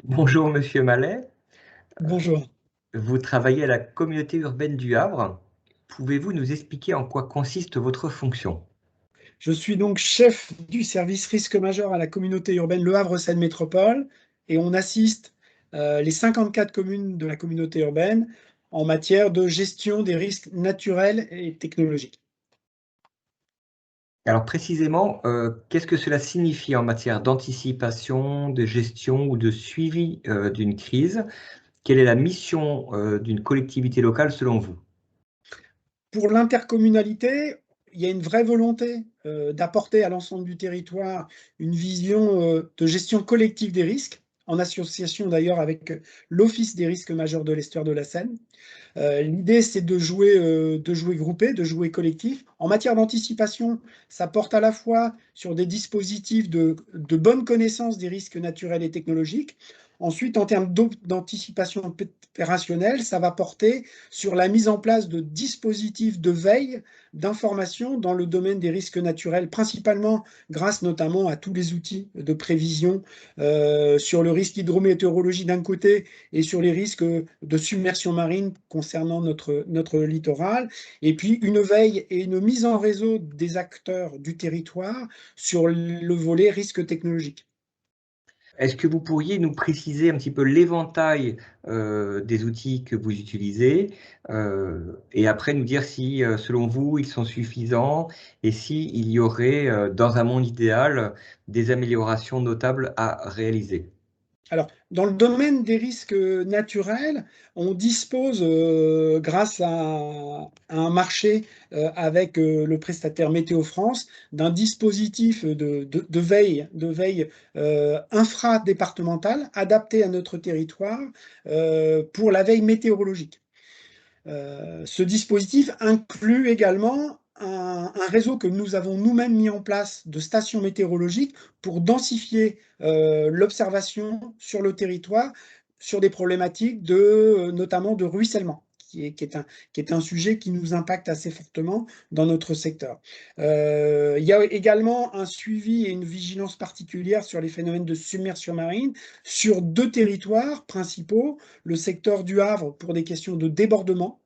Bonjour Monsieur Mallet, Bonjour. vous travaillez à la communauté urbaine du Havre. Pouvez-vous nous expliquer en quoi consiste votre fonction? Je suis donc chef du service risque majeur à la communauté urbaine Le Havre-Seine Métropole et on assiste les 54 communes de la communauté urbaine en matière de gestion des risques naturels et technologiques. Alors précisément, qu'est-ce que cela signifie en matière d'anticipation, de gestion ou de suivi d'une crise? Quelle est la mission d'une collectivité locale selon vous? Pour l'intercommunalité, il y a une vraie volonté d'apporter à l'ensemble du territoire une vision de gestion collective des risques, en association d'ailleurs avec l'Office des risques majeurs de l'estuaire de la Seine. L'idée, c'est de jouer groupé, de jouer collectif. En matière d'anticipation, ça porte à la fois sur des dispositifs de bonne connaissance des risques naturels et technologiques. Ensuite, en termes d'anticipation opérationnelle, ça va porter sur la mise en place de dispositifs de veille, d'information dans le domaine des risques naturels, principalement grâce notamment à tous les outils de prévision sur le risque hydrométéorologie d'un côté et sur les risques de submersion marine concernant notre littoral, et puis une veille et une mise en réseau des acteurs du territoire sur le volet risque technologique. Est-ce que vous pourriez nous préciser un petit peu l'éventail des outils que vous utilisez et après nous dire si, selon vous, ils sont suffisants et s'il y aurait, dans un monde idéal, des améliorations notables à réaliser? Alors, dans le domaine des risques naturels, on dispose, grâce à un marché avec le prestataire Météo France, d'un dispositif de veille infradépartementale adapté à notre territoire pour la veille météorologique. Ce dispositif inclut également un réseau que nous avons nous-mêmes mis en place de stations météorologiques pour densifier l'observation sur le territoire sur des problématiques notamment de ruissellement, qui est un sujet qui nous impacte assez fortement dans notre secteur. Il y a également un suivi et une vigilance particulière sur les phénomènes de submersion marine sur deux territoires principaux, le secteur du Havre pour des questions de débordement,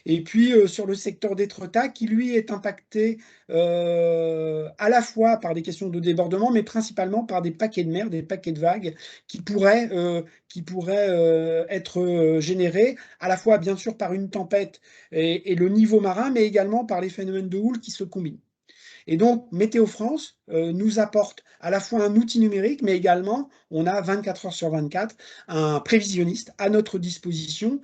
et puis sur le secteur d'Étretat, qui lui est impacté à la fois par des questions de débordement, mais principalement par des paquets de mer, des paquets de vagues qui pourraient être générés à la fois bien sûr par une tempête et le niveau marin, mais également par les phénomènes de houle qui se combinent. Et donc, Météo France nous apporte à la fois un outil numérique, mais également, on a 24 heures sur 24 un prévisionniste à notre disposition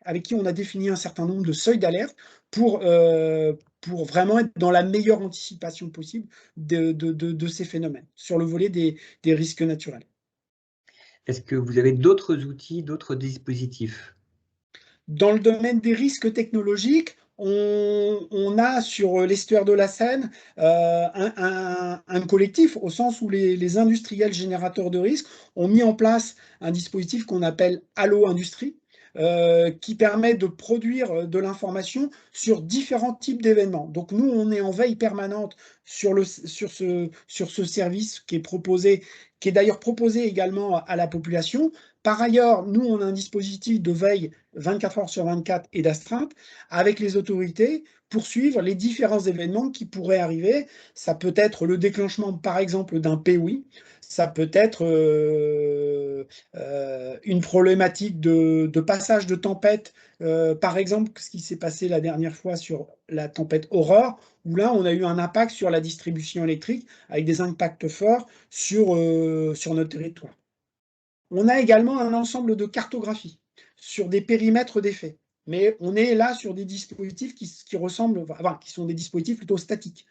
avec qui on a défini un certain nombre de seuils d'alerte pour vraiment être dans la meilleure anticipation possible de ces phénomènes sur le volet des risques naturels. Est-ce que vous avez d'autres outils, d'autres dispositifs? Dans le domaine des risques technologiques, on a sur l'estuaire de la Seine un collectif au sens où les industriels générateurs de risques ont mis en place un dispositif qu'on appelle Allo Industrie, qui permet de produire de l'information sur différents types d'événements. Donc nous, on est en veille permanente sur ce service qui est proposé, qui est d'ailleurs proposé également à la population. Par ailleurs, nous, on a un dispositif de veille 24 heures sur 24 et d'astreinte avec les autorités pour suivre les différents événements qui pourraient arriver. Ça peut être le déclenchement, par exemple, d'un POI. Ça peut être une problématique de passage de tempête. Par exemple, ce qui s'est passé la dernière fois sur la tempête Aurore, où là, on a eu un impact sur la distribution électrique avec des impacts forts sur notre territoire. On a également un ensemble de cartographies sur des périmètres d'effet. Mais on est là sur des dispositifs qui ressemblent, enfin, qui sont des dispositifs plutôt statiques.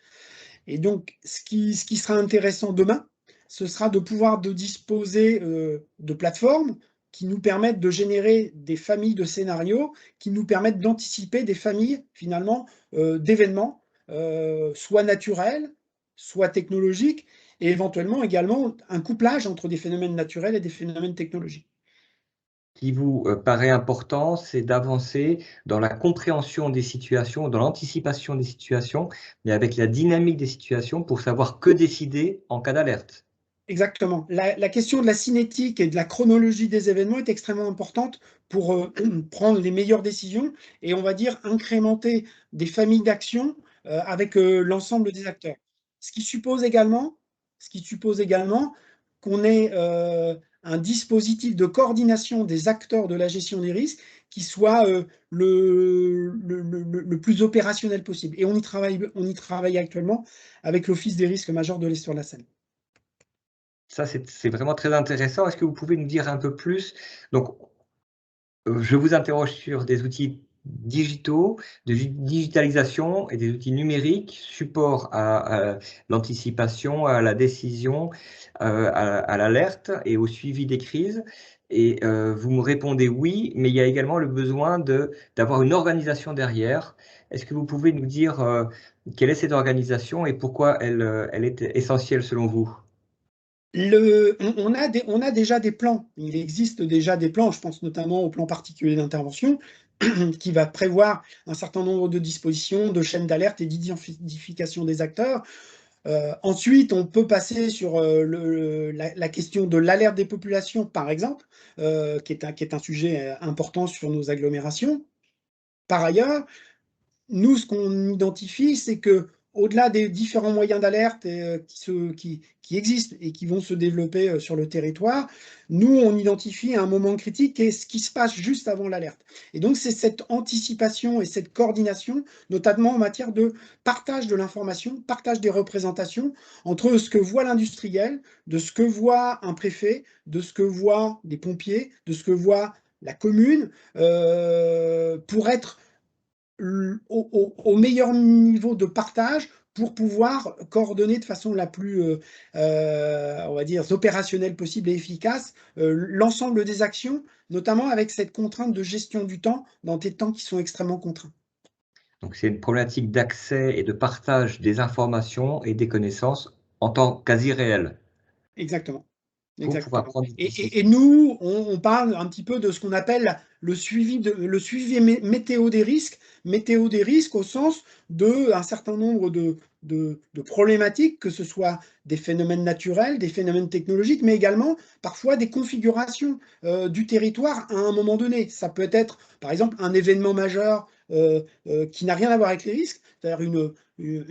Et donc, ce qui sera intéressant demain, ce sera de pouvoir disposer de plateformes qui nous permettent de générer des familles de scénarios, qui nous permettent d'anticiper des familles, finalement, d'événements, soit naturels, soit technologiques, et éventuellement également un couplage entre des phénomènes naturels et des phénomènes technologiques. Qui vous paraît important, c'est d'avancer dans la compréhension des situations, dans l'anticipation des situations, mais avec la dynamique des situations pour savoir que décider en cas d'alerte. Exactement. La question de la cinétique et de la chronologie des événements est extrêmement importante pour prendre les meilleures décisions et, on va dire, incrémenter des familles d'actions avec l'ensemble des acteurs. Ce qui suppose également, qu'on ait un dispositif de coordination des acteurs de la gestion des risques qui soit le plus opérationnel possible. Et on y travaille actuellement avec l'Office des risques majeurs de l'Estuaire-de-la-Seine. Ça, c'est vraiment très intéressant. Est-ce que vous pouvez nous dire un peu plus? Donc, je vous interroge sur des outils digitaux, de digitalisation et des outils numériques, support à l'anticipation, à la décision, à l'alerte et au suivi des crises. Et vous me répondez oui, mais il y a également le besoin d'avoir une organisation derrière. Est-ce que vous pouvez nous dire quelle est cette organisation et pourquoi elle est essentielle selon vous? On a déjà des plans. Il existe déjà des plans, je pense notamment au plan particulier d'intervention, qui va prévoir un certain nombre de dispositions, de chaînes d'alerte et d'identification des acteurs. Ensuite, on peut passer sur la question de l'alerte des populations, par exemple, qui est un sujet important sur nos agglomérations. Par ailleurs, nous, ce qu'on identifie, c'est que au-delà des différents moyens d'alerte qui existent et qui vont se développer sur le territoire, nous, on identifie un moment critique et ce qui se passe juste avant l'alerte. Et donc, c'est cette anticipation et cette coordination, notamment en matière de partage de l'information, partage des représentations entre ce que voit l'industriel, de ce que voit un préfet, de ce que voient les pompiers, de ce que voit la commune, pour être au meilleur niveau de partage pour pouvoir coordonner de façon la plus, on va dire, opérationnelle possible et efficace l'ensemble des actions, notamment avec cette contrainte de gestion du temps dans des temps qui sont extrêmement contraints. Donc, c'est une problématique d'accès et de partage des informations et des connaissances en temps quasi réel Exactement. pour pouvoir Exactement. prendre des Et décisions. nous, on parle un petit peu de ce qu'on appelle le suivi météo des risques au sens d'un certain nombre de problématiques, que ce soit des phénomènes naturels, des phénomènes technologiques, mais également parfois des configurations du territoire à un moment donné. Ça peut être, par exemple, un événement majeur qui n'a rien à voir avec les risques, c'est-à-dire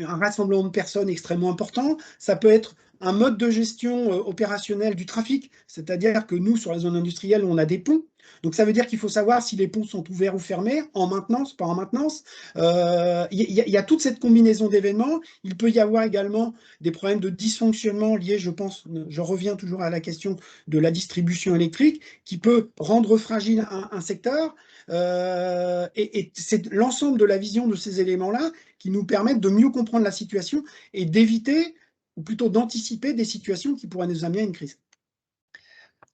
un rassemblement de personnes extrêmement important. Ça peut être un mode de gestion opérationnelle du trafic, c'est-à-dire que nous, sur la zone industrielle, on a des ponts. Donc ça veut dire qu'il faut savoir si les ponts sont ouverts ou fermés, en maintenance, pas en maintenance. Y a toute cette combinaison d'événements. Il peut y avoir également des problèmes de dysfonctionnement liés, je pense, je reviens toujours à la question de la distribution électrique, qui peut rendre fragile un secteur. Et c'est l'ensemble de la vision de ces éléments-là qui nous permettent de mieux comprendre la situation et d'éviter ou plutôt d'anticiper des situations qui pourraient nous amener à une crise.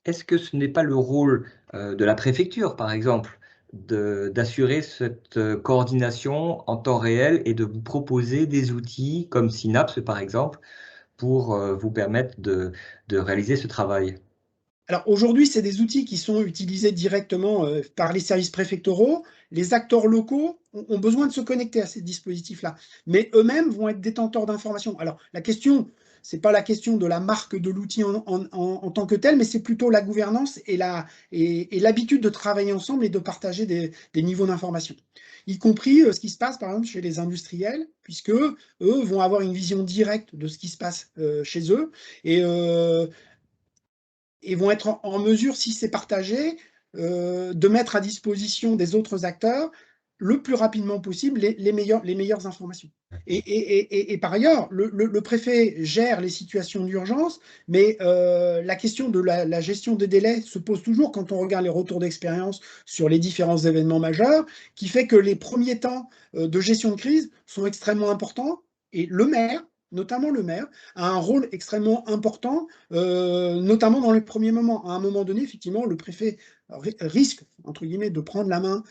Est-ce que ce n'est pas le rôle de la préfecture, par exemple, d'assurer cette coordination en temps réel et de vous proposer des outils comme Synapse, par exemple, pour vous permettre de réaliser ce travail? Alors aujourd'hui, c'est des outils qui sont utilisés directement par les services préfectoraux. Les acteurs locaux ont besoin de se connecter à ces dispositifs-là, mais eux-mêmes vont être détenteurs d'informations. Alors la question, c'est pas la question de la marque de l'outil en tant que tel, mais c'est plutôt la gouvernance et l'habitude de travailler ensemble et de partager des niveaux d'information, y compris ce qui se passe par exemple chez les industriels, puisque eux vont avoir une vision directe de ce qui se passe chez eux. Et vont être en mesure, si c'est partagé, de mettre à disposition des autres acteurs le plus rapidement possible les meilleures informations. Et par ailleurs, le préfet gère les situations d'urgence, mais la question de la gestion des délais se pose toujours quand on regarde les retours d'expérience sur les différents événements majeurs, qui fait que les premiers temps de gestion de crise sont extrêmement importants, et le maire, notamment le maire, a un rôle extrêmement important, notamment dans les premiers moments. À un moment donné, effectivement, le préfet risque, entre guillemets, de prendre la main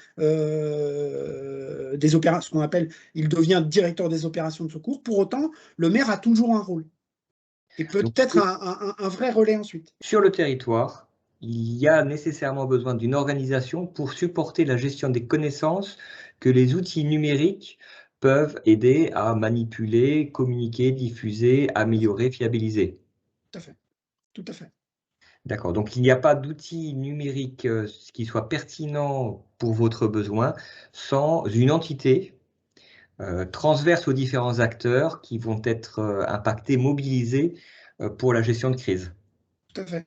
des opérations, ce qu'on appelle, il devient directeur des opérations de secours. Pour autant, le maire a toujours un rôle et Donc, peut-être un vrai relais ensuite. sur le territoire, il y a nécessairement besoin d'une organisation pour supporter la gestion des connaissances que les outils numériques peuvent aider à manipuler, communiquer, diffuser, améliorer, fiabiliser. Tout à fait. tout à fait. D'accord, donc il n'y a pas d'outil numérique qui soit pertinent pour votre besoin sans une entité transverse aux différents acteurs qui vont être impactés, mobilisés pour la gestion de crise. Tout à fait.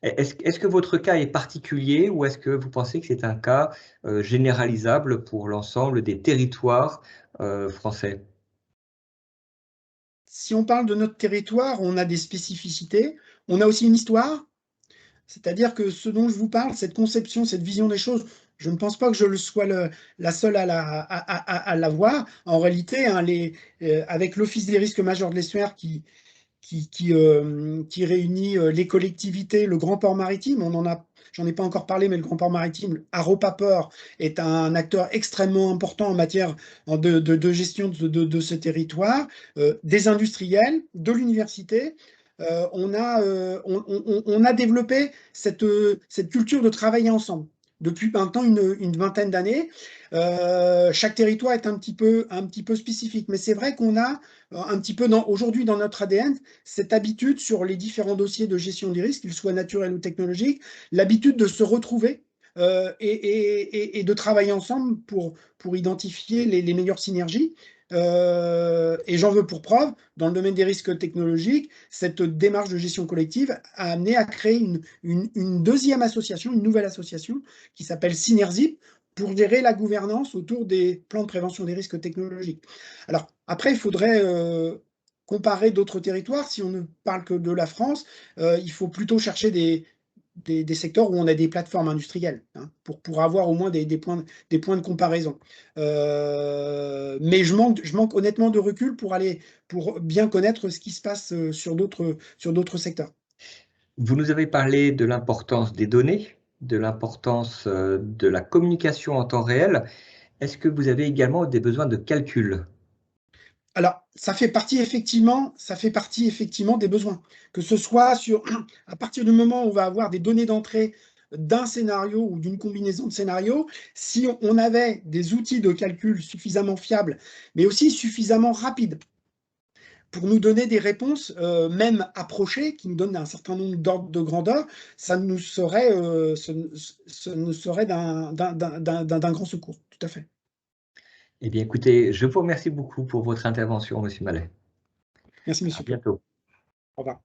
Est-ce que votre cas est particulier ou est-ce que vous pensez que c'est un cas généralisable pour l'ensemble des territoires français? Si on parle de notre territoire, on a des spécificités, on a aussi une histoire. C'est-à-dire que ce dont je vous parle, cette conception, cette vision des choses, je ne pense pas que je sois la seule à l'avoir. En réalité, hein, avec l'Office des risques majeurs de l'ESTUAire qui réunit les collectivités, le Grand Port Maritime, j'en ai pas encore parlé, mais le Grand Port Maritime, Aropa Port, est un acteur extrêmement important en matière de gestion de ce territoire, des industriels, de l'université. On a développé cette culture de travailler ensemble depuis maintenant une vingtaine d'années. Chaque territoire est un petit peu spécifique, mais c'est vrai qu'on a un petit peu aujourd'hui dans notre ADN cette habitude sur les différents dossiers de gestion des risques, qu'ils soient naturels ou technologiques, l'habitude de se retrouver et de travailler ensemble pour identifier les meilleures synergies. Et j'en veux pour preuve, dans le domaine des risques technologiques, cette démarche de gestion collective a amené à créer une deuxième association, une nouvelle association qui s'appelle Synerzip, pour gérer la gouvernance autour des plans de prévention des risques technologiques. Alors, après, il faudrait comparer d'autres territoires. Si on ne parle que de la France, il faut plutôt chercher des secteurs où on a des plateformes industrielles, hein, pour avoir au moins des points de comparaison. Mais je manque honnêtement de recul pour bien connaître ce qui se passe sur d'autres secteurs. Vous nous avez parlé de l'importance des données, de l'importance de la communication en temps réel. Est-ce que vous avez également des besoins de calcul? Alors, ça fait partie effectivement des besoins. Que ce soit à partir du moment où on va avoir des données d'entrée d'un scénario ou d'une combinaison de scénarios, si on avait des outils de calcul suffisamment fiables, mais aussi suffisamment rapides pour nous donner des réponses, même approchées, qui nous donnent un certain nombre d'ordres de grandeur, ça nous serait, ce nous serait d'un grand secours, tout à fait. Eh bien, écoutez, je vous remercie beaucoup pour votre intervention, Monsieur Mallet. Merci, À monsieur Claude. bientôt. Au revoir.